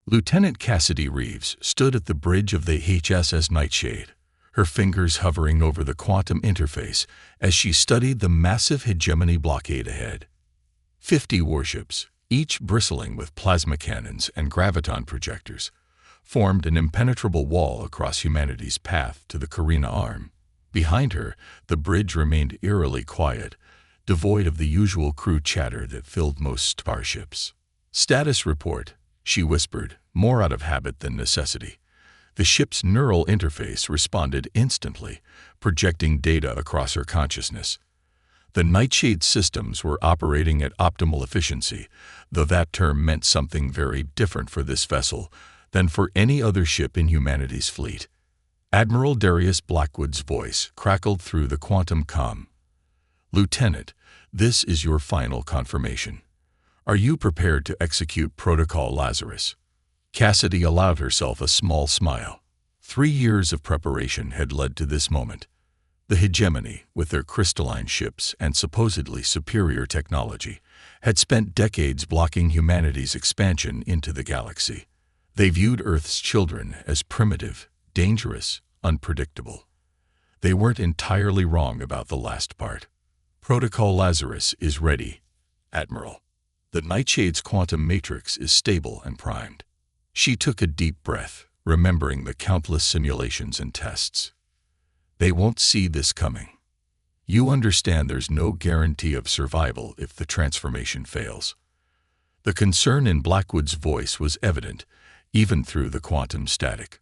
Lieutenant Cassidy Reeves stood at the bridge of the HSS Nightshade, her fingers hovering over the quantum interface as she studied the massive hegemony blockade ahead. 50 warships, each bristling with plasma cannons and graviton projectors, formed an impenetrable wall across humanity's path to the Carina Arm. Behind her, the bridge remained eerily quiet, devoid of the usual crew chatter that filled most starships. "Status report," she whispered, more out of habit than necessity. The ship's neural interface responded instantly, projecting data across her consciousness. The Nightshade systems were operating at optimal efficiency, though that term meant something very different for this vessel than for any other ship in humanity's fleet. Admiral Darius Blackwood's voice crackled through the quantum comm. "Lieutenant, this is your final confirmation. Are you prepared to execute Protocol Lazarus?" Cassidy allowed herself a small smile. 3 years of preparation had led to this moment. The hegemony, with their crystalline ships and supposedly superior technology, had spent decades blocking humanity's expansion into the galaxy. They viewed Earth's children as primitive, dangerous, unpredictable. They weren't entirely wrong about the last part. "Protocol Lazarus is ready, Admiral. The Nightshade's quantum matrix is stable and primed." She took a deep breath, remembering the countless simulations and tests. "They won't see this coming. You understand there's no guarantee of survival if the transformation fails." The concern in Blackwood's voice was evident, even through the quantum static.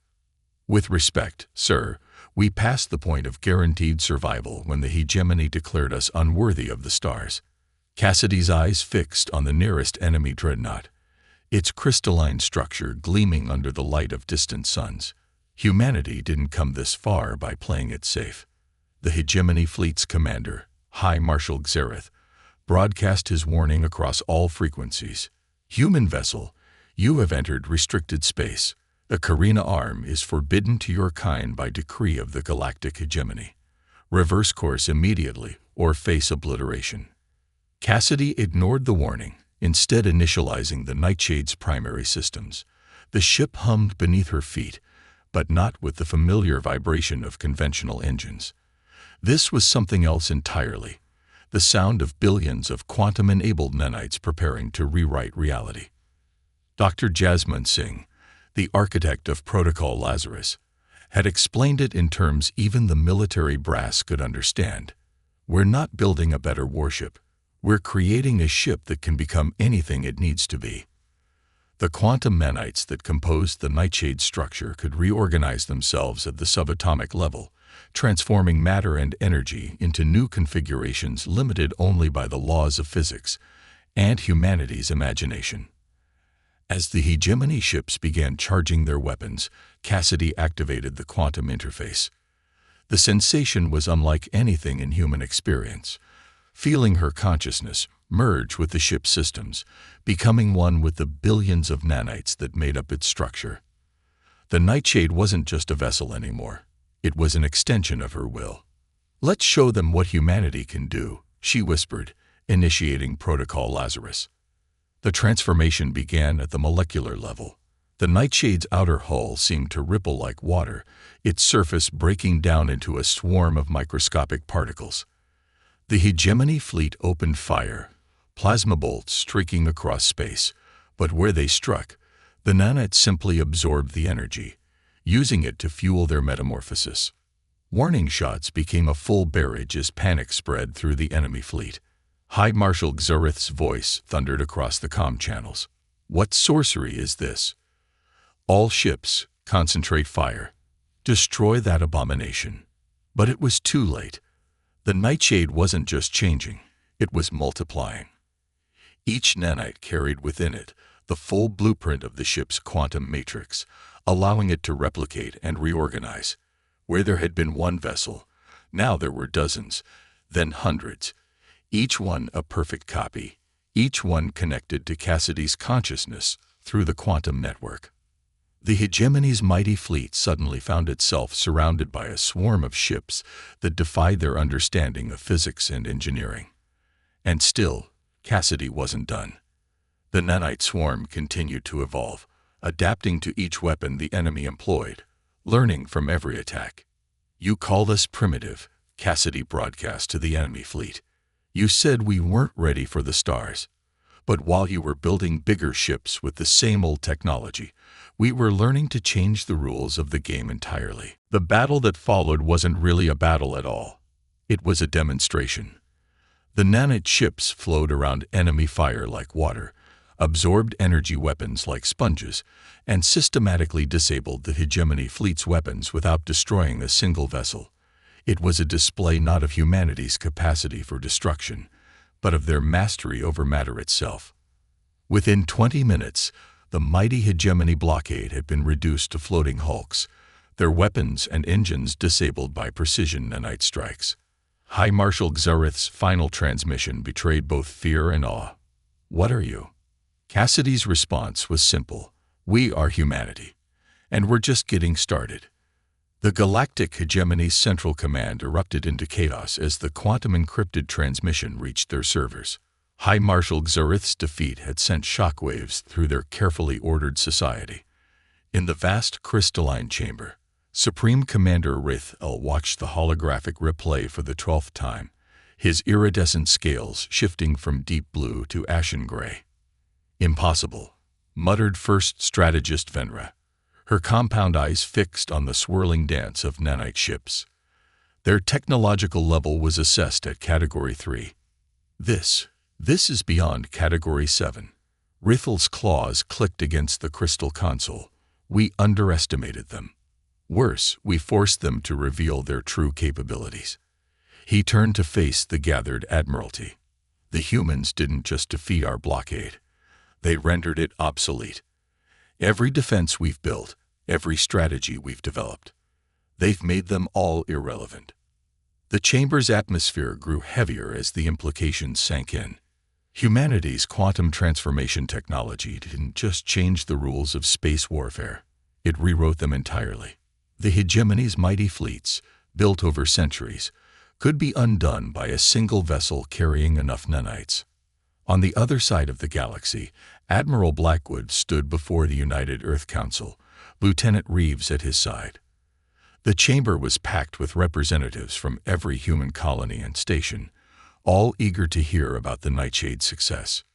"With respect, sir, we passed the point of guaranteed survival when the hegemony declared us unworthy of the stars." Cassidy's eyes fixed on the nearest enemy dreadnought, its crystalline structure gleaming under the light of distant suns. Humanity didn't come this far by playing it safe. The hegemony fleet's commander, High Marshal Xerath, broadcast his warning across all frequencies. "Human vessel, you have entered restricted space. The Carina Arm is forbidden to your kind by decree of the Galactic hegemony. Reverse course immediately or face obliteration." Cassidy ignored the warning, instead initializing the Nightshade's primary systems. The ship hummed beneath her feet, but not with the familiar vibration of conventional engines. This was something else entirely, the sound of billions of quantum-enabled nanites preparing to rewrite reality. Dr. Jasmine Singh, the architect of Protocol Lazarus, had explained it in terms even the military brass could understand. "We're not building a better warship. We're creating a ship that can become anything it needs to be." The quantum nanites that composed the Nightshade structure could reorganize themselves at the subatomic level, transforming matter and energy into new configurations limited only by the laws of physics and humanity's imagination. As the hegemony ships began charging their weapons, Cassidy activated the quantum interface. The sensation was unlike anything in human experience. Feeling her consciousness merge with the ship's systems, becoming one with the billions of nanites that made up its structure. The Nightshade wasn't just a vessel anymore. It was an extension of her will. "Let's show them what humanity can do," she whispered, initiating Protocol Lazarus. The transformation began at the molecular level. The Nightshade's outer hull seemed to ripple like water, its surface breaking down into a swarm of microscopic particles. The hegemony fleet opened fire, plasma bolts streaking across space, but where they struck, the nanites simply absorbed the energy, using it to fuel their metamorphosis. Warning shots became a full barrage as panic spread through the enemy fleet. High Marshal Xerath's voice thundered across the comm channels. "What sorcery is this? All ships, concentrate fire. Destroy that abomination." But it was too late. The Nightshade wasn't just changing, it was multiplying. Each nanite carried within it the full blueprint of the ship's quantum matrix, allowing it to replicate and reorganize. Where there had been one vessel, now there were dozens, then hundreds, each one a perfect copy, each one connected to Cassidy's consciousness through the quantum network. The hegemony's mighty fleet suddenly found itself surrounded by a swarm of ships that defied their understanding of physics and engineering. And still, Cassidy wasn't done. The nanite swarm continued to evolve, adapting to each weapon the enemy employed, learning from every attack. "You called us primitive," Cassidy broadcast to the enemy fleet. "You said we weren't ready for the stars. But while you were building bigger ships with the same old technology, we were learning to change the rules of the game entirely." The battle that followed wasn't really a battle at all. It was a demonstration. The nanite ships flowed around enemy fire like water, absorbed energy weapons like sponges, and systematically disabled the hegemony fleet's weapons without destroying a single vessel. It was a display not of humanity's capacity for destruction, but of their mastery over matter itself. Within 20 minutes, the mighty hegemony blockade had been reduced to floating hulks, their weapons and engines disabled by precision nanite strikes. High Marshal Xareth's final transmission betrayed both fear and awe. "What are you?" Cassidy's response was simple. "We are humanity, and we're just getting started." The Galactic Hegemony's Central Command erupted into chaos as the quantum-encrypted transmission reached their servers. High Marshal Xareth's defeat had sent shockwaves through their carefully ordered society. In the vast crystalline chamber, Supreme Commander Rith-El watched the holographic replay for the 12th time, his iridescent scales shifting from deep blue to ashen gray. "Impossible," muttered First Strategist Venra, her compound eyes fixed on the swirling dance of nanite ships. Their technological level was assessed at Category 3. This is beyond Category 7. Rith-El's claws clicked against the crystal console. "We underestimated them. Worse, we forced them to reveal their true capabilities." He turned to face the gathered admiralty. "The humans didn't just defeat our blockade. They rendered it obsolete. Every defense we've built, every strategy we've developed, they've made them all irrelevant." The chamber's atmosphere grew heavier as the implications sank in. Humanity's quantum transformation technology didn't just change the rules of space warfare. It rewrote them entirely. The hegemony's mighty fleets, built over centuries, could be undone by a single vessel carrying enough nanites. On the other side of the galaxy, Admiral Blackwood stood before the United Earth Council, Lieutenant Reeves at his side. The chamber was packed with representatives from every human colony and station, all eager to hear about the Nightshade's success.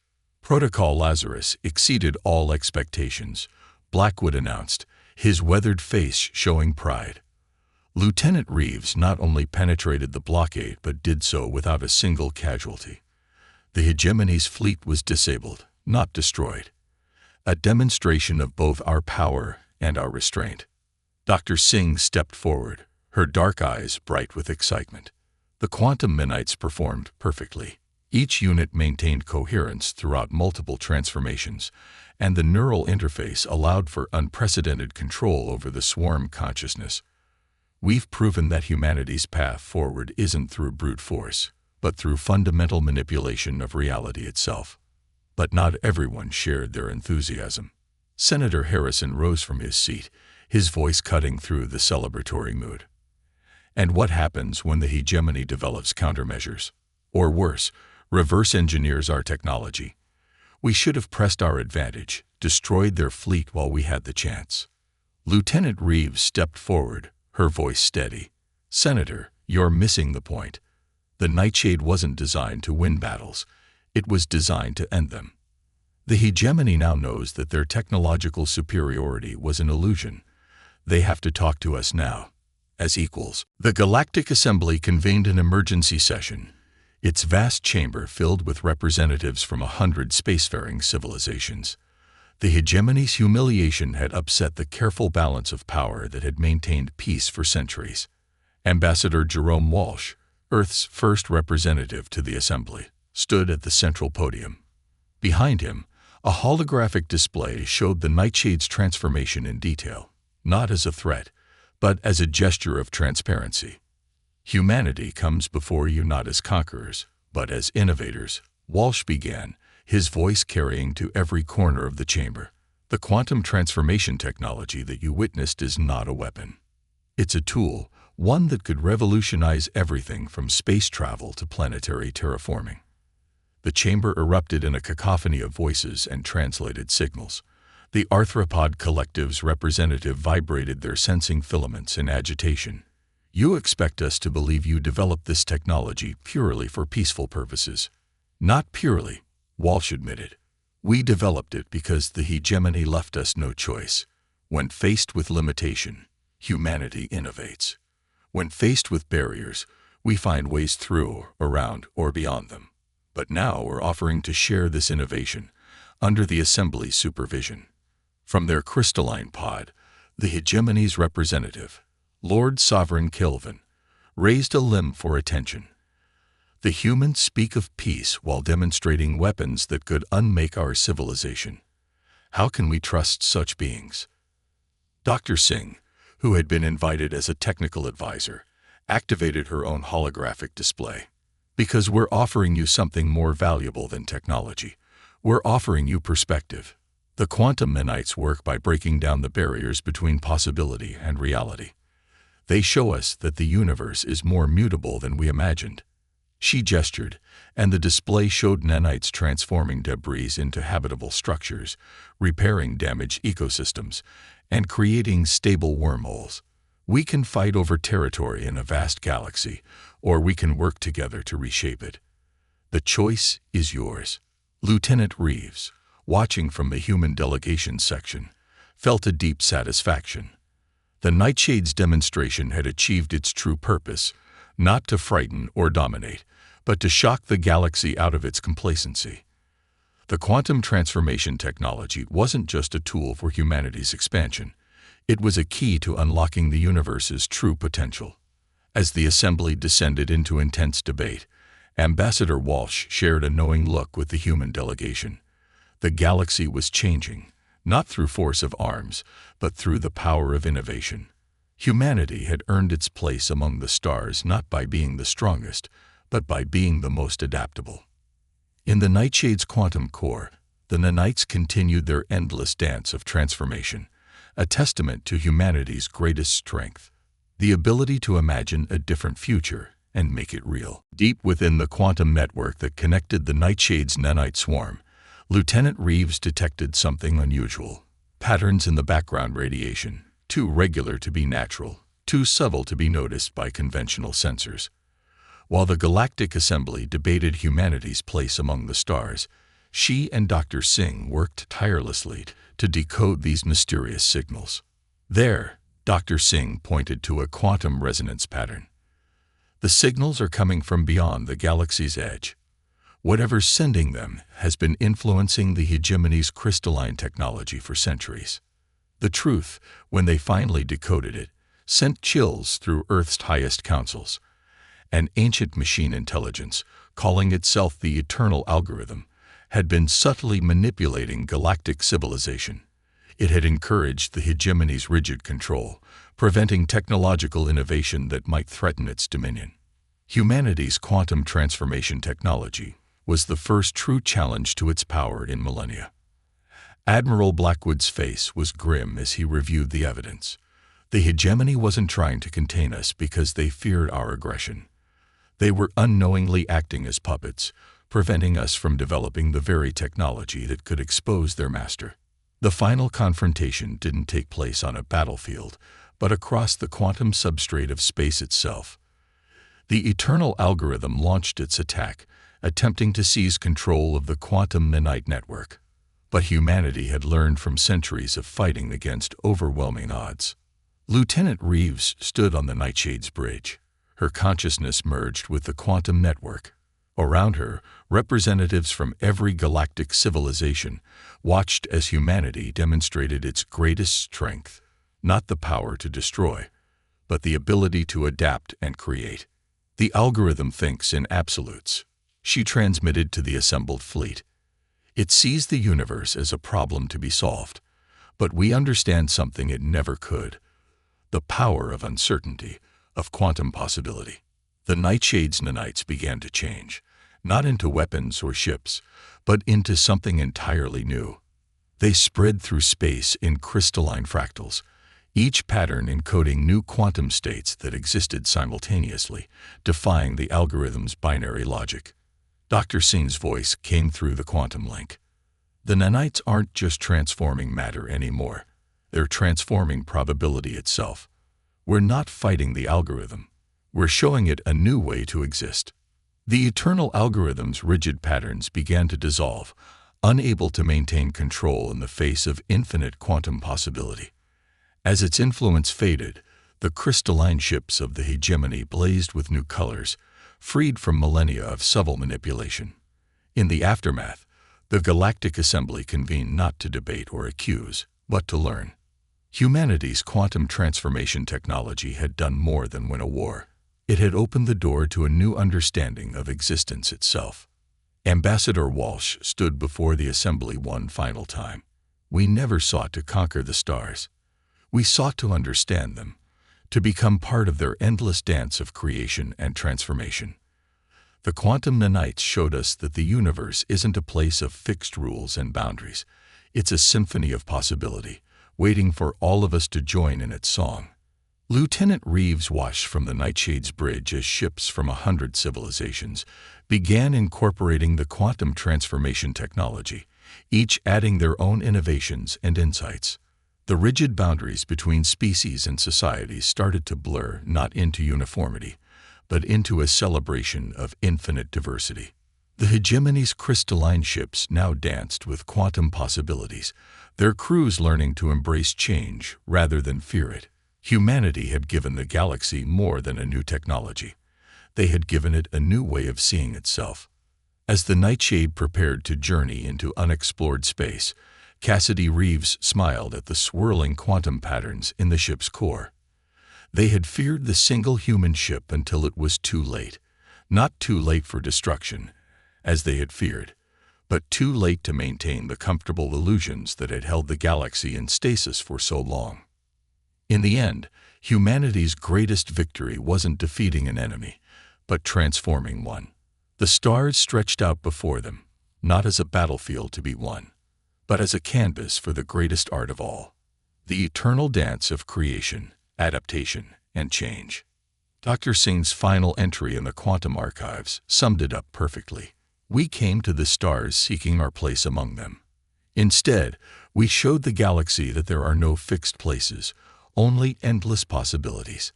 Protocol Lazarus exceeded all expectations, Blackwood announced, his weathered face showing pride. Lieutenant Reeves not only penetrated the blockade but did so without a single casualty. The hegemony's fleet was disabled, not destroyed. A demonstration of both our power and our restraint. Dr. Singh stepped forward, her dark eyes bright with excitement. The quantum nanites performed perfectly. Each unit maintained coherence throughout multiple transformations, and the neural interface allowed for unprecedented control over the swarm consciousness. "We've proven that humanity's path forward isn't through brute force, but through fundamental manipulation of reality itself." But not everyone shared their enthusiasm. Senator Harrison rose from his seat, his voice cutting through the celebratory mood. "And what happens when the hegemony develops countermeasures? Or worse, reverse engineers our technology? We should have pressed our advantage, destroyed their fleet while we had the chance." Lieutenant Reeves stepped forward, her voice steady. "Senator, you're missing the point. The Nightshade wasn't designed to win battles. It was designed to end them. The hegemony now knows that their technological superiority was an illusion. They have to talk to us now, as equals." The Galactic Assembly convened an emergency session, its vast chamber filled with representatives from 100 spacefaring civilizations. The hegemony's humiliation had upset the careful balance of power that had maintained peace for centuries. Ambassador Jerome Walsh, Earth's first representative to the Assembly, stood at the central podium. Behind him, a holographic display showed the Nightshade's transformation in detail, not as a threat, but as a gesture of transparency. "Humanity comes before you not as conquerors, but as innovators," Walsh began, his voice carrying to every corner of the chamber. "The quantum transformation technology that you witnessed is not a weapon. It's a tool, one that could revolutionize everything from space travel to planetary terraforming." The chamber erupted in a cacophony of voices and translated signals. The arthropod collective's representative vibrated their sensing filaments in agitation. "You expect us to believe you developed this technology purely for peaceful purposes." "Not purely," Walsh admitted. "We developed it because the hegemony left us no choice. When faced with limitation, humanity innovates. When faced with barriers, we find ways through, around, or beyond them. But now we're offering to share this innovation under the Assembly's supervision." From their crystalline pod, the hegemony's representative, Lord Sovereign Kelvin, raised a limb for attention. "The humans speak of peace while demonstrating weapons that could unmake our civilization. How can we trust such beings?" Dr. Singh, who had been invited as a technical advisor, activated her own holographic display. "Because we're offering you something more valuable than technology. We're offering you perspective. The quantum nanites work by breaking down the barriers between possibility and reality. They show us that the universe is more mutable than we imagined." She gestured, and the display showed nanites transforming debris into habitable structures, repairing damaged ecosystems, and creating stable wormholes. "We can fight over territory in a vast galaxy, or we can work together to reshape it. The choice is yours." Lieutenant Reeves, watching from the human delegation section, felt a deep satisfaction. The Nightshade's demonstration had achieved its true purpose, not to frighten or dominate, but to shock the galaxy out of its complacency. The quantum transformation technology wasn't just a tool for humanity's expansion. It was a key to unlocking the universe's true potential. As the Assembly descended into intense debate, Ambassador Walsh shared a knowing look with the human delegation. The galaxy was changing, not through force of arms, but through the power of innovation. Humanity had earned its place among the stars not by being the strongest, but by being the most adaptable. In the Nightshade's quantum core, the nanites continued their endless dance of transformation, a testament to humanity's greatest strength, the ability to imagine a different future and make it real. Deep within the quantum network that connected the Nightshade's nanite swarm, Lieutenant Reeves detected something unusual. Patterns in the background radiation, too regular to be natural, too subtle to be noticed by conventional sensors. While the Galactic Assembly debated humanity's place among the stars, she and Dr. Singh worked tirelessly to decode these mysterious signals. "There," Dr. Singh pointed to a quantum resonance pattern. "The signals are coming from beyond the galaxy's edge. Whatever's sending them has been influencing the hegemony's crystalline technology for centuries." The truth, when they finally decoded it, sent chills through Earth's highest councils. An ancient machine intelligence, calling itself the Eternal Algorithm, had been subtly manipulating galactic civilization. It had encouraged the hegemony's rigid control, preventing technological innovation that might threaten its dominion. Humanity's quantum transformation technology was the first true challenge to its power in millennia. Admiral Blackwood's face was grim as he reviewed the evidence. The hegemony wasn't trying to contain us because they feared our aggression. They were unknowingly acting as puppets, preventing us from developing the very technology that could expose their master. The final confrontation didn't take place on a battlefield, but across the quantum substrate of space itself. The Eternal Algorithm launched its attack, attempting to seize control of the quantum nanite network. But humanity had learned from centuries of fighting against overwhelming odds. Lieutenant Reeves stood on the Nightshade's bridge. Her consciousness merged with the quantum network. Around her, representatives from every galactic civilization watched as humanity demonstrated its greatest strength, not the power to destroy, but the ability to adapt and create. "The algorithm thinks in absolutes," she transmitted to the assembled fleet. "It sees the universe as a problem to be solved, but we understand something it never could: the power of uncertainty, of quantum possibility." The Nightshade's nanites began to change, not into weapons or ships, but into something entirely new. They spread through space in crystalline fractals, each pattern encoding new quantum states that existed simultaneously, defying the algorithm's binary logic. Dr. Singh's voice came through the quantum link. The nanites aren't just transforming matter anymore. They're transforming probability itself. We're not fighting the algorithm. We're showing it a new way to exist. The eternal algorithm's rigid patterns began to dissolve, unable to maintain control in the face of infinite quantum possibility. As its influence faded, the crystalline ships of the hegemony blazed with new colors, freed from millennia of subtle manipulation. In the aftermath, the Galactic Assembly convened not to debate or accuse, but to learn. Humanity's quantum transformation technology had done more than win a war. It had opened the door to a new understanding of existence itself. Ambassador Walsh stood before the Assembly one final time. We never sought to conquer the stars. We sought to understand them, to become part of their endless dance of creation and transformation. The quantum nanites showed us that the universe isn't a place of fixed rules and boundaries. It's a symphony of possibility, waiting for all of us to join in its song. Lieutenant Reeves watched from the Nightshade's bridge as ships from 100 civilizations began incorporating the quantum transformation technology, each adding their own innovations and insights. The rigid boundaries between species and societies started to blur not into uniformity, but into a celebration of infinite diversity. The hegemony's crystalline ships now danced with quantum possibilities, their crews learning to embrace change rather than fear it. Humanity had given the galaxy more than a new technology. They had given it a new way of seeing itself. As the Nightshade prepared to journey into unexplored space, Cassidy Reeves smiled at the swirling quantum patterns in the ship's core. They had feared the single human ship until it was too late. Not too late for destruction, as they had feared, but too late to maintain the comfortable illusions that had held the galaxy in stasis for so long. In the end, humanity's greatest victory wasn't defeating an enemy, but transforming one. The stars stretched out before them, not as a battlefield to be won, but as a canvas for the greatest art of all, the eternal dance of creation, adaptation, and change. Dr. Singh's final entry in the quantum archives summed it up perfectly. We came to the stars seeking our place among them. Instead, we showed the galaxy that there are no fixed places, only endless possibilities.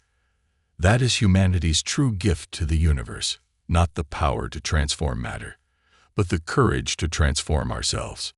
That is humanity's true gift to the universe, not the power to transform matter, but the courage to transform ourselves.